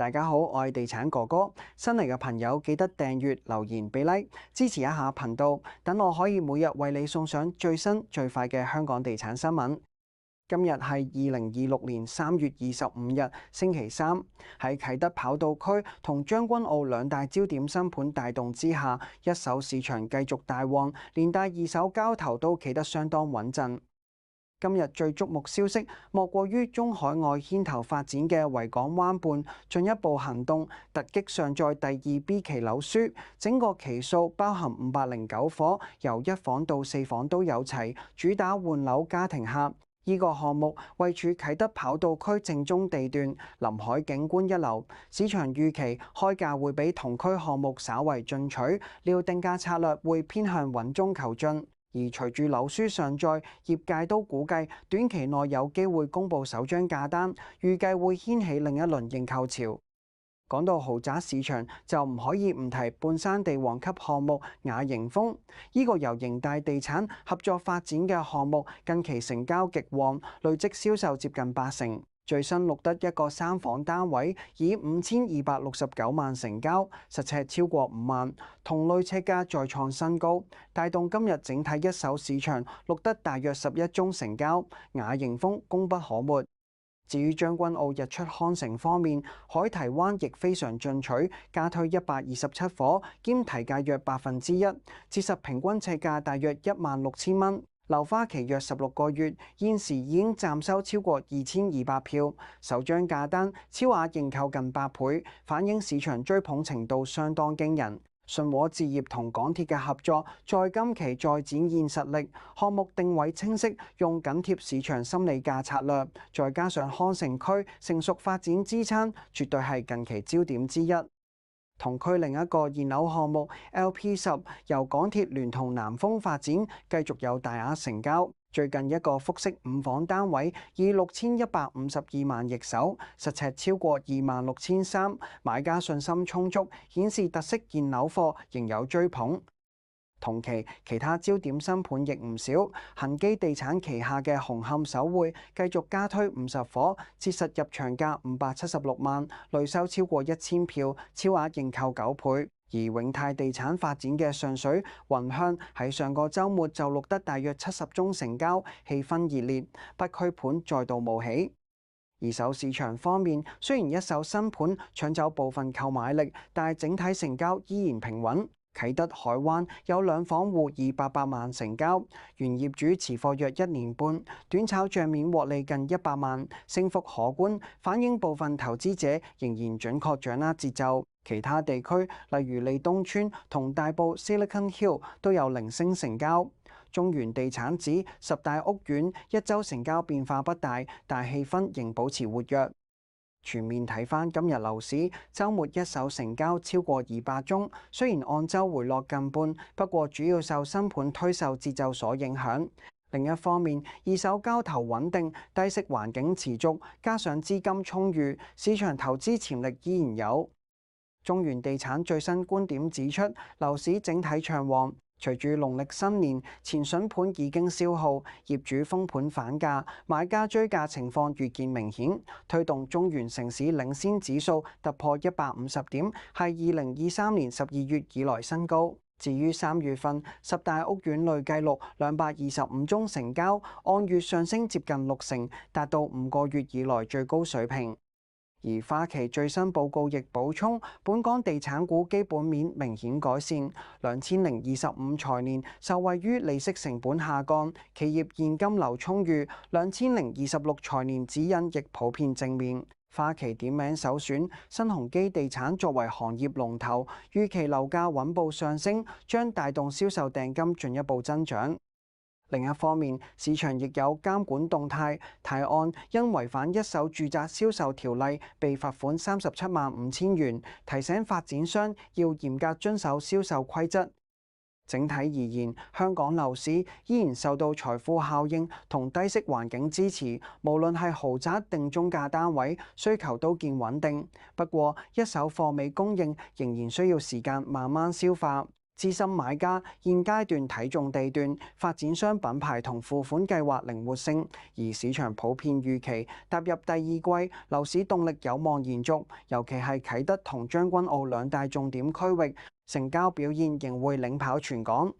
大家好，我係地產哥哥。新嚟嘅朋友記得訂閱、留言、俾 like， 支持一下頻道，等我可以每日為你送上最新最快嘅香港地產新聞。今日係2026年3月25日，星期三。喺啟德跑道區同將軍澳兩大焦點新盤帶動之下，一手市場繼續大旺，連帶二手交投都企得相當穩陣。今日最矚目消息，莫過於中海外牽頭發展嘅維港灣畔進一步行動，突擊上載第2 B 期樓書，整個期數包含509伙，由1房到4房都有齊，主打換樓家庭客。呢個項目位處啟德跑道區正中地段，臨海景觀一流，市場預期開價會比同區項目稍為進取，料定價策略會偏向穩中求進。而隨住樓書上載，業界都估計短期內有機會公布首張價單，預計會掀起另一輪認購潮。講到豪宅市場，就唔可以唔提半山地王級項目雅盈峰。呢個由盈大地產合作發展嘅項目，近期成交極旺，累積銷售接近80%。最新錄得一個3房單位，以5269萬成交，實尺超過5萬，同類尺價再創新高，帶動今日整體一手市場錄得大約11宗成交，雅盈峰功不可沒。至於將軍澳日出康城方面，海堤灣亦非常進取，加推127伙，兼提價約1%，折實平均尺價大約16000蚊。樓花期約16個月，現時已經暫收超過2200票，首張價單超額認購近8倍，反映市場追捧程度相當驚人。信和置業同港鐵嘅合作，在今期再展現實力，項目定位清晰，用緊貼市場心理價策略，再加上康城區成熟發展支撐，絕對係近期焦點之一。同區另一個現樓項目 LP10 由港鐵聯同南豐發展，繼續有大額成交。最近一個複式5房單位以6152萬易手，實尺超過26300，買家信心充足，顯示特色現樓貨仍有追捧。同期其他焦點新盤亦唔少，恒基地產旗下嘅紅磡首匯繼續加推50伙，折實入場價576萬，累收超過1000票，超額認購9倍。而永泰地產發展嘅上水雲香喺上個週末就錄得大約70宗成交，氣氛熱烈，北區盤再度冒起。二手市場方面，雖然一手新盤搶走部分購買力，但係整體成交依然平穩。啟德海灣有2房戶以800萬成交，原業主持貨約1年半，短炒帳面獲利近100萬，升幅可觀，反映部分投資者仍然準確掌握節奏。其他地區例如利東村同大埔 Silicon Hill 都有零星成交。中原地產指10大屋苑一週成交變化不大，但氣氛仍保持活躍。全面睇返今日樓市，週末一手成交超過200宗，雖然按週回落近半，不過主要受新盤推售節奏所影響。另一方面，二手交投穩定，低息環境持續，加上資金充裕，市場投資潛力依然有。中原地產最新觀點指出，樓市整體暢旺。隨住農曆新年，前筍盤已經消耗，業主封盤反價，買家追價情況愈見明顯，推動中原城市領先指數突破150點，係2023年12月以來新高。至於3月份10大屋苑累計錄225宗成交，按月上升接近60%，達到5個月以來最高水平。而花旗最新報告亦補充，本港地產股基本面明顯改善，2025財年受惠於利息成本下降，企業現金流充裕，2026財年指引亦普遍正面。花旗點名首選新鴻基地產作為行業龍頭，預期樓價穩步上升，將帶動銷售訂金進一步增長。另一方面，市場亦有監管動態，提案因違反一手住宅銷售條例被罰款375000元，提醒發展商要嚴格遵守銷售規則。整體而言，香港樓市依然受到財富效應同低息環境支持，無論係豪宅定中價單位，需求都見穩定。不過，一手貨尾供應仍然需要時間慢慢消化。資深買家現階段睇中地段、發展商品牌同付款計劃靈活性，而市場普遍預期踏入第二季，樓市動力有望延續，尤其係啟德同將軍澳兩大重點區域，成交表現仍會領跑全港。